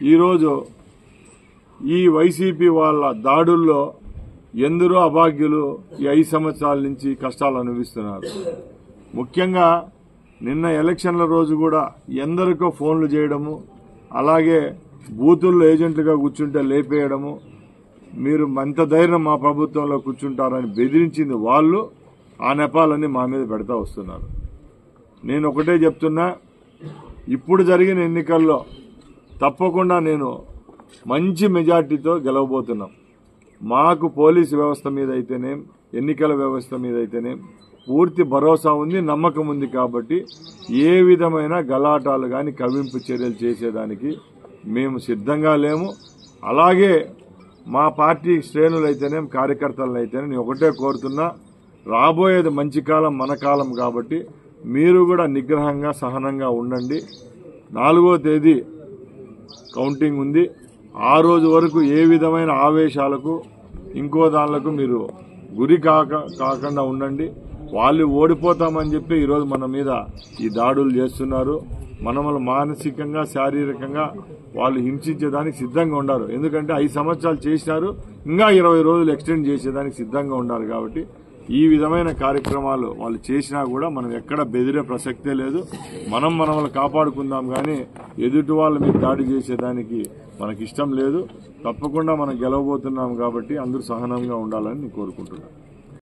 ఈరోజు ఈ వైసీపీ వాళ్ళ దాడుల్లో ఎందరో అభాగ్యులు ఈ 5 సంవత్సరాల నుంచి కష్టాలు అనుభవిస్తున్నారు. ముఖ్యంగా నిన్న ఎలక్షన్ల రోజు కూడా ఎందరికో ఫోన్లు చేయడము, అలాగే బూతుల్లో ఏజెంట్లుగా కూర్చుంటే లేపేయడము, మీరు ఎంత ధైర్యం మా ప్రభుత్వంలో కూర్చుంటారని బెదిరించింది వాళ్ళు. ఆ నెపాలన్నీ మా మీద పెడతా వస్తున్నారు. నేను ఒకటే చెప్తున్నా, ఇప్పుడు జరిగిన ఎన్నికల్లో తప్పకుండా నేను మంచి మెజార్టీతో గెలవబోతున్నాం. మాకు పోలీసు వ్యవస్థ మీద అయితేనే, ఎన్నికల వ్యవస్థ మీద అయితేనే పూర్తి భరోసా ఉంది, నమ్మకం ఉంది. కాబట్టి ఏ విధమైన గలాటాలు గాని కవింపు చర్యలు చేసేదానికి మేము సిద్ధంగా లేము. అలాగే మా పార్టీ శ్రేణులైతేనే, కార్యకర్తలైతేనే నేను ఒకటే కోరుతున్నా, రాబోయేది మంచి కాలం, మన కాలం. కాబట్టి మీరు కూడా నిగ్రహంగా, సహనంగా ఉండండి. 4వ తేదీ కౌంటింగ్ ఉంది. ఆ రోజు వరకు ఏ విధమైన ఆవేశాలకు, ఇంకో దానిలకు మీరు గురి కాకుండా ఉండండి. వాళ్ళు ఓడిపోతామని చెప్పి ఈరోజు మన మీద ఈ దాడులు చేస్తున్నారు. మనల్ని మానసికంగా, శారీరకంగా వాళ్ళు హింసించేదానికి సిద్ధంగా ఉన్నారు. ఎందుకంటే 5 సంవత్సరాలు చేసినారు, ఇంకా 20 రోజులు ఎక్స్టెండ్ చేసేదానికి సిద్ధంగా ఉన్నారు. కాబట్టి ఈ విధమైన కార్యక్రమాలు వాళ్ళు చేసినా కూడా మనం ఎక్కడ బెదిరే ప్రసక్తే లేదు. మనల్ని కాపాడుకుందాం కానీ ఎదుటి వాళ్ళ మీద దాడి చేసేదానికి మనకి ఇష్టం లేదు. తప్పకుండా మనం గెలవబోతున్నాం. కాబట్టి అందరూ సహనంగా ఉండాలని నేను కోరుకుంటున్నాను.